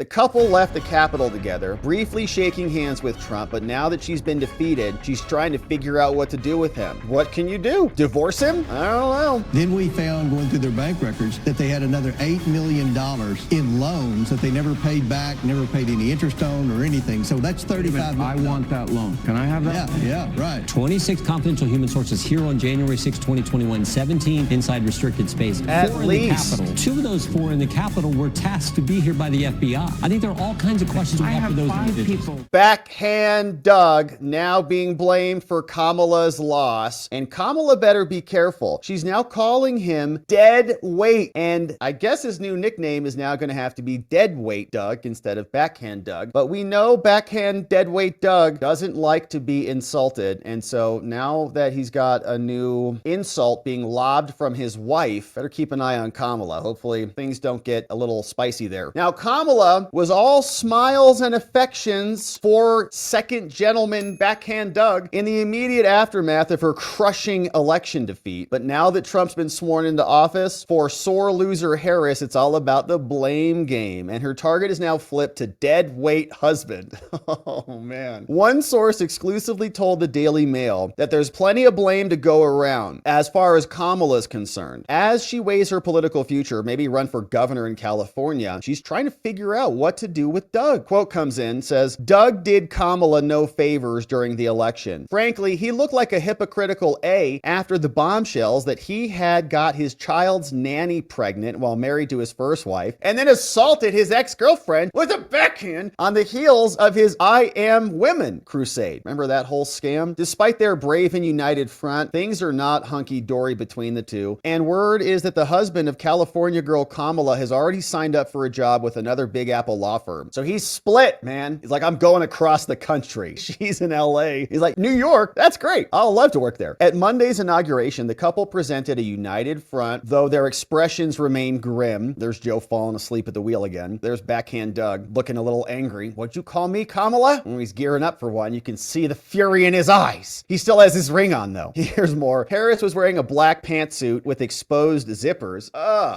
The couple left the Capitol together, briefly shaking hands with Trump, but now that she's been defeated, she's trying to figure out what to do with him. What can you do? Divorce him? I don't know. Then we found, going through their bank records, that they had another $8 million in loans that they never paid back, never paid any interest on or anything. So that's $35 million. I want that loan. Can I have that? Yeah, right. 26 confidential human sources here on January 6, 2021, 17 inside restricted space. At 4 least. in the Capitol. 2 of those 4 in the Capitol were tasked to be here by the FBI. I think there are all kinds of questions we have for those individuals. Backhand Doug now being blamed for Kamala's loss, and Kamala better be careful. She's now calling him Deadweight, and I guess his new nickname is now going to have to be Deadweight Doug instead of Backhand Doug. But we know Backhand Deadweight Doug doesn't like to be insulted, and so now that he's got a new insult being lobbed from his wife, better keep an eye on Kamala. Hopefully things don't get a little spicy there. Now, Kamala was all smiles and affections for second gentleman Backhand Doug in the immediate aftermath of her crushing election defeat. But now that Trump's been sworn into office, for sore loser Harris, it's all about the blame game. And her target is now flipped to deadweight husband. Oh, man. One source exclusively told the Daily Mail that there's plenty of blame to go around as far as Kamala's concerned. As she weighs her political future, maybe run for governor in California, she's trying to figure out what to do with Doug. Quote comes in, says, Doug did Kamala no favors during the election. Frankly, he looked like a hypocritical A after the bombshells that he had got his child's nanny pregnant while married to his first wife, and then assaulted his ex-girlfriend with a backhand on the heels of his I Am Women crusade. Remember that whole scam? Despite their brave and united front, things are not hunky-dory between the two, and word is that the husband of California girl Kamala has already signed up for a job with another Big Apple law firm. So he's split, man. He's like, I'm going across the country. She's in LA. He's like, New York, that's great. I'll love to work there. At Monday's inauguration, the couple presented a united front, though their expressions remain grim. There's Joe falling asleep at the wheel again. There's Backhand Doug looking a little angry. What'd you call me, Kamala? When he's gearing up for one, you can see the fury in his eyes. He still has his ring on, though. Here's more. Harris was wearing a black pantsuit with exposed zippers.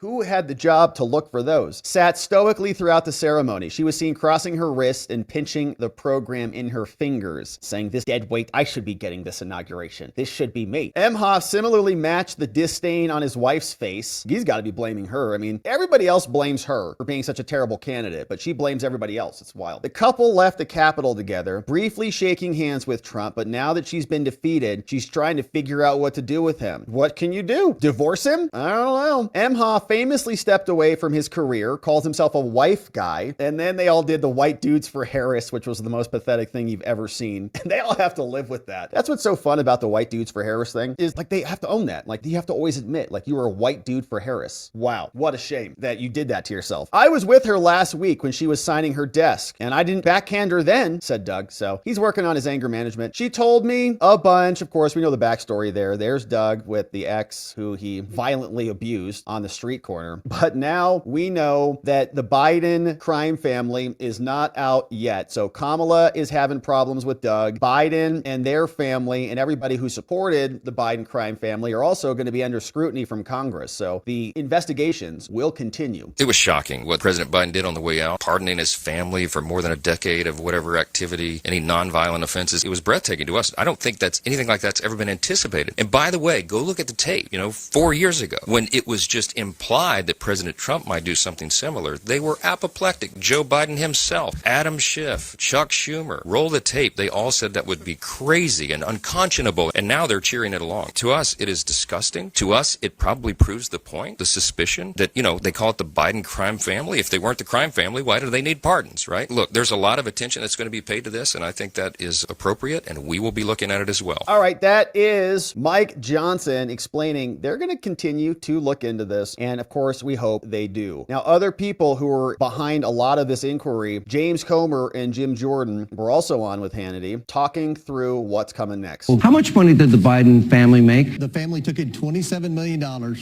Who had the job to look for those? Sat stoically throughout the ceremony. She was seen crossing her wrists and pinching the program in her fingers, saying, this deadweight, I should be getting this inauguration. This should be me. Emhoff similarly matched the disdain on his wife's face. He's got to be blaming her. I mean, everybody else blames her for being such a terrible candidate, but she blames everybody else. It's wild. The couple left the Capitol together, briefly shaking hands with Trump, but now that she's been defeated, she's trying to figure out what to do with him. What can you do? Divorce him? I don't know. Emhoff famously stepped away from his career, calls himself a wife guy, and then they all did the White Dudes for Harris, which was the most pathetic thing you've ever seen. And they all have to live with that. That's what's so fun about the White Dudes for Harris thing, is like they have to own that. Like you have to always admit, like, you were a white dude for Harris. Wow, what a shame that you did that to yourself. I was with her last week when she was signing her desk, and I didn't backhand her then, said Doug. So he's working on his anger management. She told me a bunch. Of course, we know the backstory there. There's Doug with the ex who he violently abused on the street corner. But now we know that the Biden crime family is not out yet. So Kamala is having problems with Doug. Biden and their family and everybody who supported the Biden crime family are also going to be under scrutiny from Congress. So the investigations will continue. It was shocking what President Biden did on the way out, pardoning his family for more than a decade of whatever activity, any nonviolent offenses. It was breathtaking to us. I don't think that's anything like that's ever been anticipated. And by the way, go look at the tape, 4 years ago, when it was just implied that President Trump might do something similar. They were apoplectic. Joe Biden himself, Adam Schiff, Chuck Schumer, roll the tape. They all said that would be crazy and unconscionable. And now they're cheering it along. To us, it is disgusting. To us, it probably proves the point, the suspicion that, they call it the Biden crime family. If they weren't the crime family, why do they need pardons, right? Look, there's a lot of attention that's going to be paid to this, and I think that is appropriate, and we will be looking at it as well. All right, that is Mike Johnson explaining they're going to continue to look into this, and of course, we hope they do. Now, other people who are behind a lot of this inquiry, James Comer and Jim Jordan, were also on with Hannity, talking through what's coming next. How much money did the Biden family make? The family took in $27 million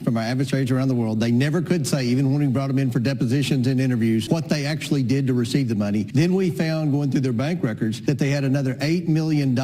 from our adversaries around the world. They never could say, even when we brought them in for depositions and interviews, what they actually did to receive the money. Then we found, going through their bank records, that they had another $8 million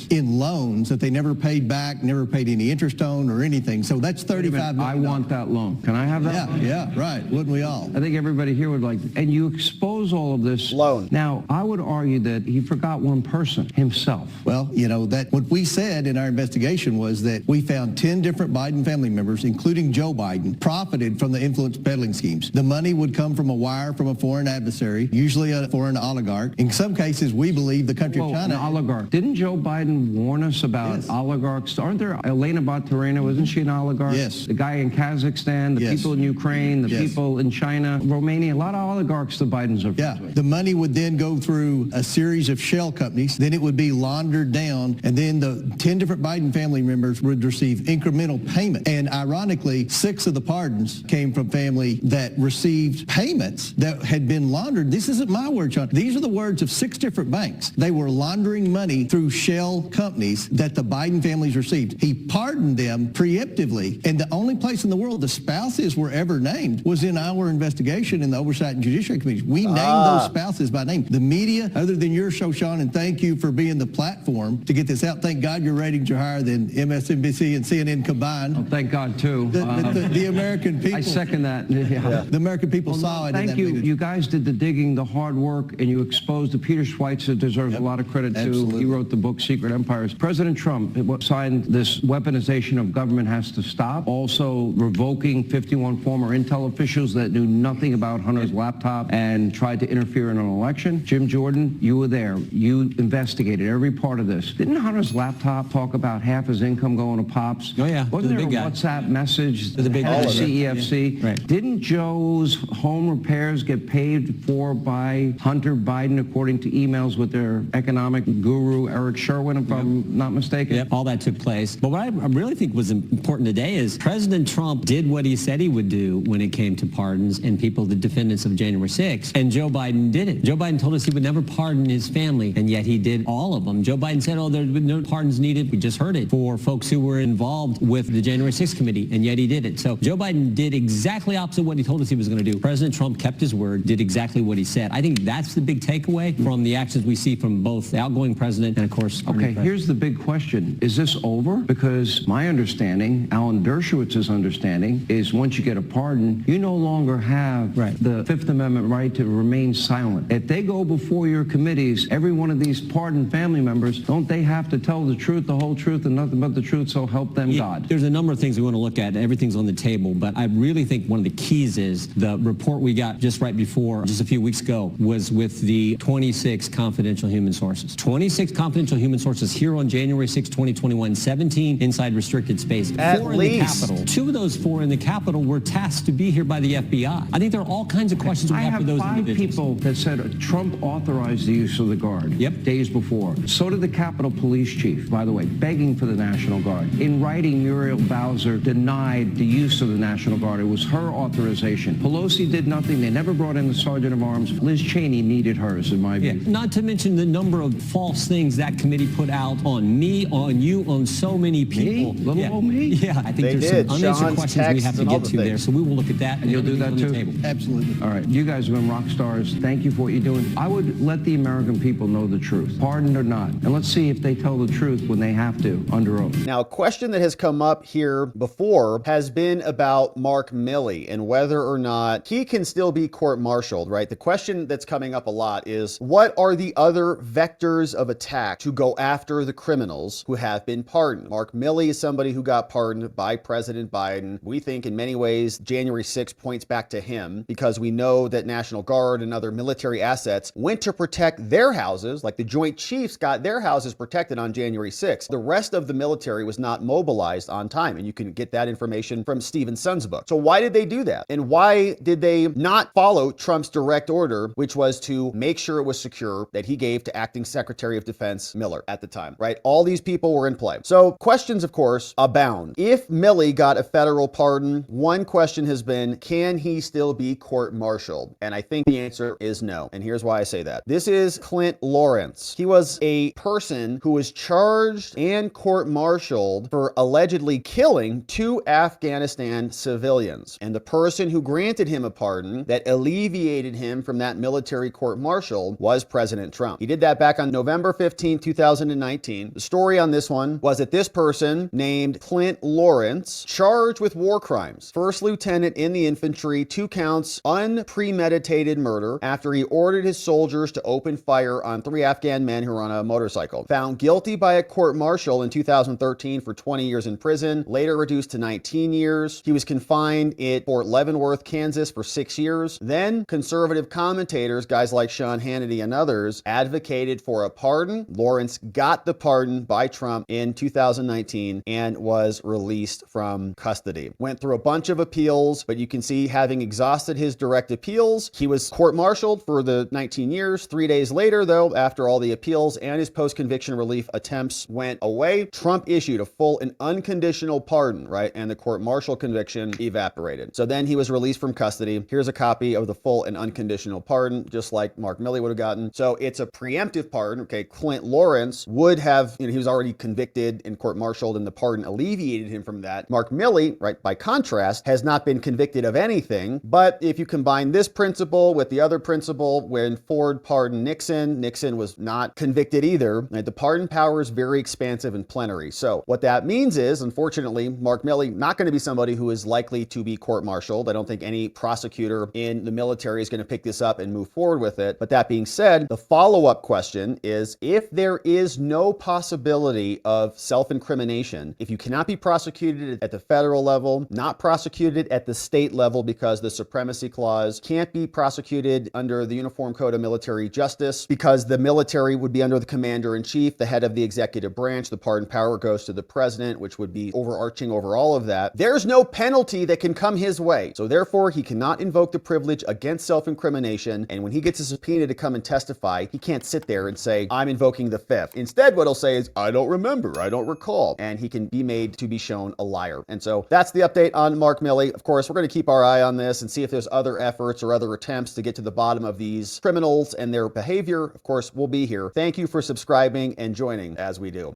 in loans that they never paid back, never paid any interest on or anything. So that's $35 million. I want that loan. Can I have that? Yeah, right. Wouldn't we all? I think everybody here would like, and you expose all of this. Loan. Now, I would argue that he forgot one person, himself. Well, that what we said in our investigation was that we found 10 different Biden family members, including Joe Biden, profited from the influence peddling schemes. The money would come from a wire from a foreign adversary, usually a foreign oligarch. In some cases, we believe the country of China. An oligarch. Didn't Joe Biden warn us about oligarchs? Aren't there Elena Baturina, isn't she an oligarch? Yes. The guy in Kazakhstan, the people in Ukraine, the people in China, Romania, a lot of oligarchs the Bidens are friends with. The money would then go through a series of shell companies. Then it would be laundered down, and then the 10 different Biden family members would receive incremental payment. And ironically, 6 of the pardons came from family that received payments that had been laundered. This isn't my word, Sean. These are the words of 6 different banks. They were laundering money through shell companies that the Biden families received. He pardoned them preemptively, and the only place in the world the spouses were ever named was in our investigation in the Oversight and Judiciary Committee. We named those spouses by name. The media, other than your show, Sean, and thank you for being the platform to get this out. Thank God your ratings are higher than MSNBC and CNN combined. Oh, thank God, too. The American people. I second that. Yeah. The American people saw it. Thank you. You guys did the digging, the hard work, and you exposed the Peter Schweitzer deserves a lot of credit, too. Absolutely. He wrote the book Secret Empires. President Trump signed this weaponization of government has to stop, also revoking 51 former intel officials that knew nothing about Hunter's laptop and tried to interfere in an election. Jim Jordan, you were there. You investigated every part of this. Didn't Hunter's laptop talk about half his income going to Pops? Oh, yeah. Wasn't there a big guy. WhatsApp message To the big guy. CEFC? Yeah. Right. Didn't Joe's home repairs get paid for by Hunter Biden, according to emails with their economic guru, Eric Sherwin, if I'm not mistaken? Yep, all that took place. But what I really think was important today is President Trump did what he said he would do when it came to pardons and people, the defendants of January 6th, and Joe Biden did it. Joe Biden told us he would never pardon his family, and yet he did all of them. Joe Biden said, there were no pardons needed. We just heard it for folks who were involved with the January 6th committee, and yet he did it. So Joe Biden did exactly opposite what he told us he was going to do. President Trump kept his word, did exactly what he said. I think that's the big takeaway from the actions we see from both the outgoing president and, of course, our new Okay, president. here's the big question. Is this over? Because my understanding, Alan Dershowitz's understanding, is once you get a pardon, you no longer have the Fifth Amendment right to remain silent. If they go before your committees, every one of these pardoned family members, don't they have to tell the truth, the whole truth, and nothing but the truth, so help them God? There's a number of things we want to look at. Everything's on the table, but I really think one of the keys is the report we got just right before, just a few weeks ago, was with the 26 confidential human sources. 26 confidential human sources here on January 6, 2021, 17 inside restricted space. At 4 least. in the Capitol. 2 of those 4 in the Capitol were tasked to be here by the FBI. I think there are all kinds of questions we I have for have those 5 individuals. people that said Trump authorized the use of the Guard days before. So did the Capitol Police Chief, by the way, begging for the National Guard. In writing, Muriel Bowser denied the use of the National Guard. It was her authorization. Pelosi did nothing. They never brought in the Sergeant of Arms. Liz Cheney needed hers, in my view. Not to mention the number of false things that committee put out on me, on you, on so many people. Me? Little old me? Yeah, I think They there's did. some unanswered Sean's questions we texts have to and all get the to there. things. So we will look at that. And you'll do that everything's too? on the table. Absolutely. All right, you guys have been rock stars. Thank you for what you're doing. I would let the American people know the truth, pardoned or not. And let's see if they tell the truth when they have to, under oath. Now, a question that has come up here before has been about Mark Milley and whether or not he can still be court-martialed, right? The question that's coming up a lot is, what are the other vectors of attack to go after the criminals who have been pardoned? Mark Milley is somebody who got pardoned by President Biden. We think in many ways January 6th points back to him because we know that National Guard and other military assets went to protect their houses, like the Joint Chiefs got their houses protected on January 6th. The rest of the military was not mobilized on time, and you can get that information from Stephen Sun's book. So why did they do that? And why did they not follow Trump's direct order, which was to make sure it was secure, that he gave to Acting Secretary of Defense Miller at the time, right? All these people were in play. So questions, of course, abound. If Milley got a federal pardon, one question has been, can he still be court-martialed? And I think the answer is no. And here's why I say that. This is Clint Lawrence. He was a person who was charged and court-martialed for allegedly killing 2 Afghanistan civilians. And the person who granted him a pardon that alleviated him from that military court-martial was President Trump. He did that back on November 15, 2019. The story on this one was that this person named Clint Lawrence, charged with war crimes, first lieutenant in the infantry, 2 counts, unpremeditated premeditated murder after he ordered his soldiers to open fire on 3 Afghan men who were on a motorcycle. Found guilty by a court-martial in 2013 for 20 years in prison, later reduced to 19 years. He was confined at Fort Leavenworth, Kansas for 6 years. Then conservative commentators, guys like Sean Hannity and others, advocated for a pardon. Lawrence got the pardon by Trump in 2019 and was released from custody. Went through a bunch of appeals, but you can see, having exhausted his direct appeals, he was court-martialed for the 19 years. 3 days later, though, after all the appeals and his post-conviction relief attempts went away, Trump issued a full and unconditional pardon, right? And the court-martial conviction evaporated. So then he was released from custody. Here's a copy of the full and unconditional pardon, just like Mark Milley would have gotten. So it's a preemptive pardon, okay? Clint Lawrence would have, he was already convicted and court-martialed, and the pardon alleviated him from that. Mark Milley, right, by contrast, has not been convicted of anything. But if you combine this principle with the other principle, when Ford pardoned Nixon, Nixon was not convicted either. Right? The pardon power is very expansive and plenary. So what that means is, unfortunately, Mark Milley not going to be somebody who is likely to be court-martialed. I don't think any prosecutor in the military is going to pick this up and move forward with it. But that being said, the follow-up question is, if there is no possibility of self-incrimination, if you cannot be prosecuted at the federal level, not prosecuted at the state level because the Supremacy Clause, can't be prosecuted under the Uniform Code of Military Justice because the military would be under the commander-in-chief, the head of the executive branch, the pardon power goes to the president, which would be overarching over all of that. There's no penalty that can come his way. So therefore, he cannot invoke the privilege against self-incrimination. And when he gets a subpoena to come and testify, he can't sit there and say, I'm invoking the fifth. Instead, what he'll say is, I don't remember, I don't recall. And he can be made to be shown a liar. And so that's the update on Mark Milley. Of course, we're going to keep our eye on this and see if there's other efforts or other attempts to get to the bottom of these criminals and their behavior. Of course, we'll be here. Thank you for subscribing and joining as we do.